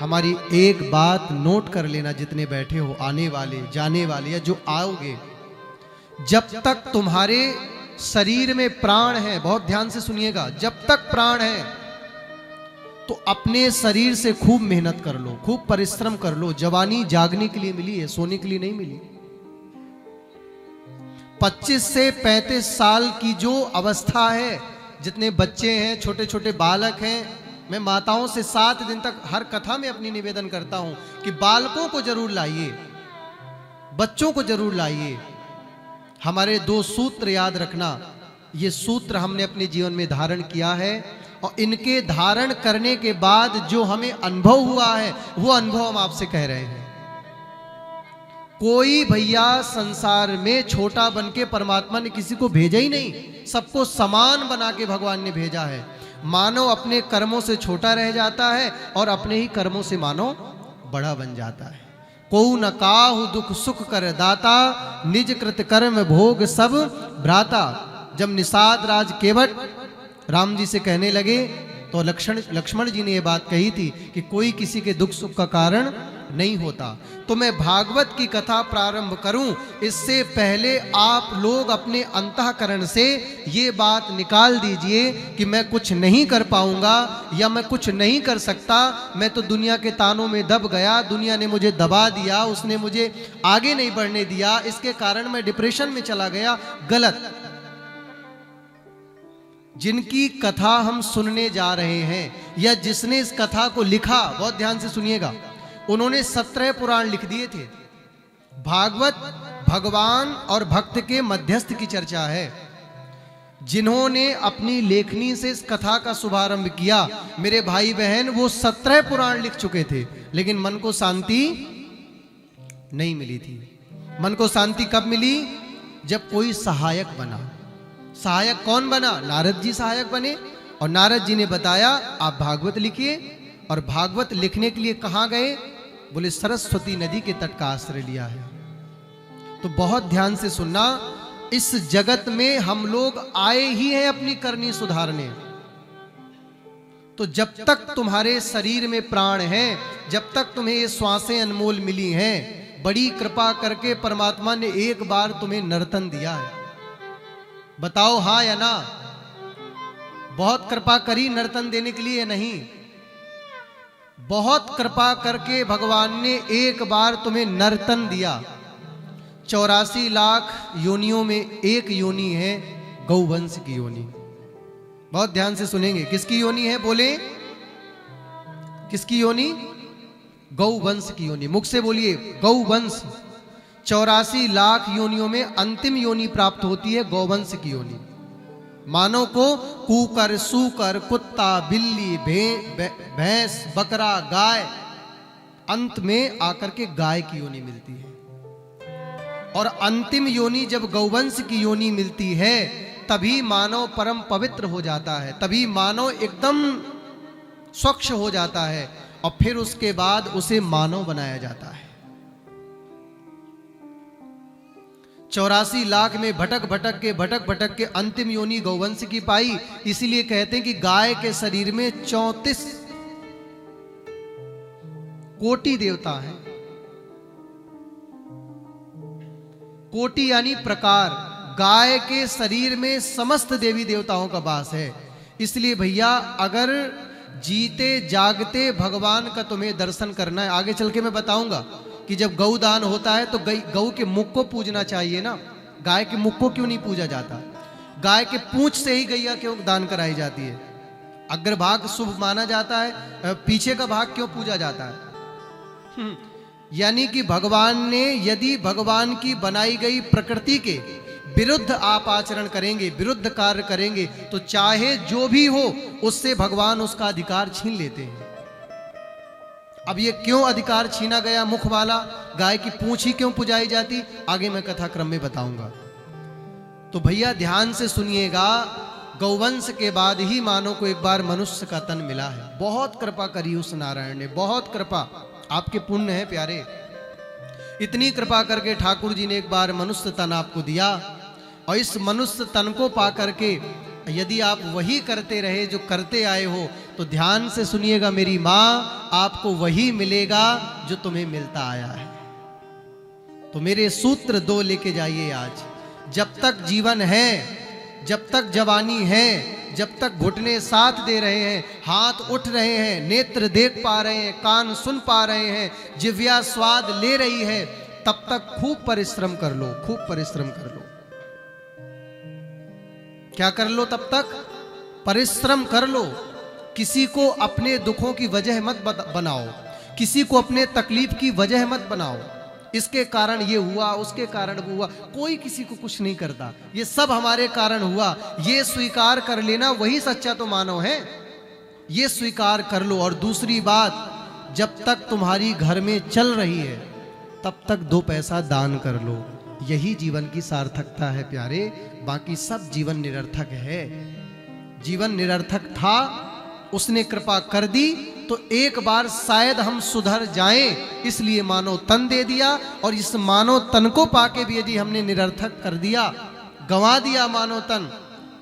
हमारी एक बात नोट कर लेना, जितने बैठे हो, आने वाले, जाने वाले या जो आओगे, जब तक तुम्हारे शरीर में प्राण है, बहुत ध्यान से सुनिएगा, जब तक प्राण है तो अपने शरीर से खूब मेहनत कर लो, खूब परिश्रम कर लो। जवानी जागने के लिए मिली है, सोने के लिए नहीं मिली। 25 से 35 साल की जो अवस्था है, जितने बच्चे हैं, छोटे छोटे बालक हैं, मैं माताओं से 7 दिन तक हर कथा में अपनी निवेदन करता हूं कि बालकों को जरूर लाइए, बच्चों को जरूर लाइए। हमारे 2 सूत्र याद रखना, ये सूत्र हमने अपने जीवन में धारण किया है और इनके धारण करने के बाद जो हमें अनुभव हुआ है वो अनुभव हम आपसे कह रहे हैं। कोई भैया संसार में छोटा बन के परमात्मा ने किसी को भेजा ही नहीं, सबको समान बना के भगवान ने भेजा है। मानव अपने कर्मों से छोटा रह जाता है और अपने ही कर्मों से मानव बड़ा बन जाता है। को न काहु दुख सुख कर दाता, निज कृत कर्म भोग सब भ्राता। जब निषाद राज केवट राम जी से कहने लगे तो लक्ष्मण जी ने यह बात कही थी कि कोई किसी के दुख सुख का कारण नहीं होता। तो मैं भागवत की कथा प्रारंभ करूं इससे पहले आप लोग अपने अंतःकरण से ये बात निकाल दीजिए कि मैं कुछ नहीं कर पाऊंगा या मैं कुछ नहीं कर सकता, मैं तो दुनिया के तानों में दब गया, दुनिया ने मुझे दबा दिया, उसने मुझे आगे नहीं बढ़ने दिया, इसके कारण मैं डिप्रेशन में चला गया। गलत। जिनकी कथा हम सुनने जा रहे हैं या जिसने इस कथा को लिखा, बहुत ध्यान से सुनिएगा, उन्होंने 17 पुराण लिख दिए थे। भागवत भगवान और भक्त के मध्यस्थ की चर्चा है। जिन्होंने अपनी लेखनी से इस कथा का शुभारंभ किया, मेरे भाई बहन, वो 17 पुराण लिख चुके थे, लेकिन मन को शांति नहीं मिली थी। मन को शांति कब मिली? जब कोई सहायक बना। सहायक कौन बना? नारद जी सहायक बने और नारद जी ने बताया आप भागवत लिखिए। और भागवत लिखने के लिए कहां गए? बोले सरस्वती नदी के तट का आश्रय लिया है। तो बहुत ध्यान से सुनना, इस जगत में हम लोग आए ही हैं अपनी करनी सुधारने। तो जब तक तुम्हारे शरीर में प्राण है, जब तक तुम्हें ये श्वासें अनमोल मिली हैं, बड़ी कृपा करके परमात्मा ने एक बार तुम्हें नर्तन दिया है। बताओ हाँ या ना? बहुत कृपा करी नर्तन देने के लिए? नहीं, बहुत कृपा करके भगवान ने एक बार तुम्हें नर्तन दिया। 84 लाख योनियों में एक योनि है गौवंश की योनि। बहुत ध्यान से सुनेंगे, किसकी योनि है? बोले किसकी योनि? गौवंश की योनि। मुख से बोलिए गौवंश। 84 लाख योनियों में अंतिम योनि प्राप्त होती है गौवंश की योनि। मानव को कूकर, सूकर, कुत्ता, बिल्ली, भैंस, बकरा, गाय, अंत में आकर के गाय की योनि मिलती है। और अंतिम योनि जब गौवंश की योनि मिलती है, तभी मानव परम पवित्र हो जाता है, तभी मानव एकदम स्वच्छ हो जाता है और फिर उसके बाद उसे मानव बनाया जाता है। 84 लाख में भटक भटक के अंतिम योनि गौवंश की पाई। इसीलिए कहते हैं कि गाय के शरीर में 34 कोटि देवता हैं। कोटि यानी प्रकार। गाय के शरीर में समस्त देवी देवताओं का वास है। इसलिए भैया, अगर जीते जागते भगवान का तुम्हें दर्शन करना है, आगे चल के मैं बताऊंगा कि जब गौ दान होता है तो गौ के मुख को पूजना चाहिए ना। गाय के मुख को क्यों नहीं पूजा जाता? गाय के पूंछ से ही गैया क्यों दान कराई जाती है? अग्रभाग शुभ माना जाता है, पीछे का भाग क्यों पूजा जाता है? यानी कि भगवान ने, यदि भगवान की बनाई गई प्रकृति के विरुद्ध आप आचरण करेंगे, विरुद्ध कार्य करेंगे, तो चाहे जो भी हो उससे भगवान उसका अधिकार छीन लेते हैं। अब ये क्यों अधिकार छीना गया? मुख वाला गाय की पूंछ ही क्यों पुजाई जाती? आगे मैं कथा क्रम में बताऊंगा। तो भैया ध्यान से सुनिएगा, गौवंश के बाद ही मानव को एक बार मनुष्य का तन मिला है। बहुत कृपा करी उस नारायण ने, बहुत कृपा, आपके पुण्य है प्यारे। इतनी कृपा करके ठाकुर जी ने एक बार मनुष्य तन आपको दिया और इस मनुष्य तन को पा करके यदि आप वही करते रहे जो करते आए हो, तो ध्यान से सुनिएगा मेरी माँ, आपको वही मिलेगा जो तुम्हें मिलता आया है। तो मेरे सूत्र 2 लेके जाइए आज। जब तक जीवन है, जब तक जवानी है, जब तक घुटने साथ दे रहे हैं, हाथ उठ रहे हैं, नेत्र देख पा रहे हैं, कान सुन पा रहे हैं, जिह्वा स्वाद ले रही है, तब तक खूब परिश्रम कर लो, खूब परिश्रम कर लो। क्या कर लो? तब तक परिश्रम कर लो। किसी को अपने दुखों की वजह मत बनाओ, किसी को अपने तकलीफ की वजह मत बनाओ। इसके कारण ये हुआ, उसके कारण वो हुआ, कोई किसी को कुछ नहीं करता, ये सब हमारे कारण हुआ। ये स्वीकार कर लेना, वही सच्चा तो मानव है। ये स्वीकार कर लो। और दूसरी बात, जब तक तुम्हारी घर में चल रही है तब तक 2 पैसा दान कर लो। यही जीवन की सार्थकता है प्यारे, बाकी सब जीवन निरर्थक है। जीवन निरर्थक था, उसने कृपा कर दी तो एक बार शायद हम सुधर जाएं, इसलिए मानव तन दे दिया। और इस मानव तन को पाके भी यदि हमने निरर्थक कर दिया, गंवा दिया मानव तन,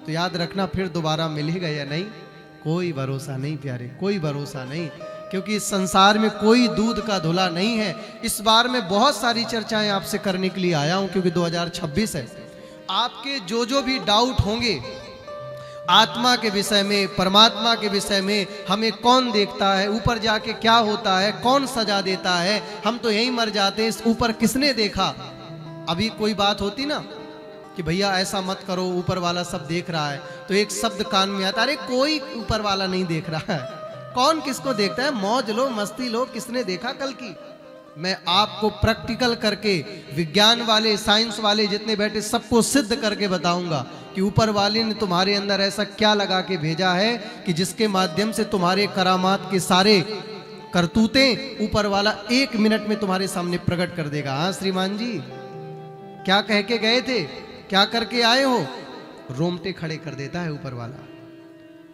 तो याद रखना फिर दोबारा मिलेगा या नहीं, कोई भरोसा नहीं प्यारे, कोई भरोसा नहीं। क्योंकि इस संसार में कोई दूध का धुला नहीं है। इस बार मैं बहुत सारी चर्चाएं आपसे करने के लिए आया हूं, क्योंकि 2026 है। आपके जो भी डाउट होंगे आत्मा के विषय में, परमात्मा के विषय में, हमें कौन देखता है, ऊपर जाके क्या होता है, कौन सजा देता है, हम तो यहीं मर जाते हैं, इस ऊपर किसने देखा। अभी कोई बात होती ना कि भैया ऐसा मत करो, ऊपर वाला सब देख रहा है, तो एक शब्द कान में आता, अरे कोई ऊपर वाला नहीं देख रहा है, कौन किसको देखता है, मौज लो, मस्ती लो, किसने देखा कल की। मैं आपको प्रैक्टिकल करके, विज्ञान वाले, साइंस वाले जितने बैठे सबको सिद्ध करके बताऊंगा कि ऊपर वाले ने तुम्हारे अंदर ऐसा क्या लगा के भेजा है कि जिसके माध्यम से तुम्हारे करामात के सारे करतूतें ऊपर वाला 1 मिनट में तुम्हारे सामने प्रकट कर देगा। हाँ श्रीमान जी, क्या कह के गए थे, क्या करके आए हो, रोमटे खड़े कर देता है ऊपर वाला।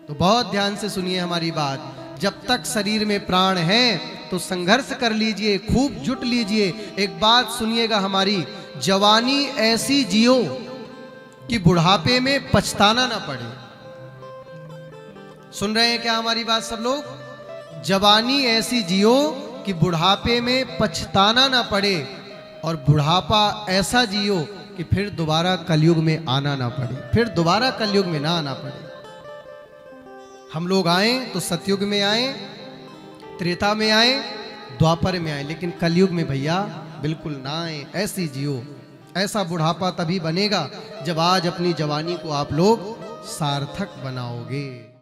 तो बहुत ध्यान से सुनिए हमारी बात। जब तक शरीर में प्राण है तो संघर्ष कर लीजिए, खूब जुट लीजिए। एक बात सुनिएगा हमारी, जवानी ऐसी जियो कि बुढ़ापे में पछताना ना पड़े। सुन रहे हैं क्या हमारी बात सब लोग? जवानी ऐसी जियो कि बुढ़ापे में पछताना ना पड़े, और बुढ़ापा ऐसा जियो कि फिर दोबारा कलयुग में आना ना पड़े, फिर दोबारा कलयुग में ना आना पड़े। हम लोग आए तो सतयुग में आए, त्रेता में आए, द्वापर में आए, लेकिन कलयुग में भैया बिल्कुल ना आए। ऐसी जियो, ऐसा बुढ़ापा तभी बनेगा जब आज अपनी जवानी को आप लोग सार्थक बनाओगे।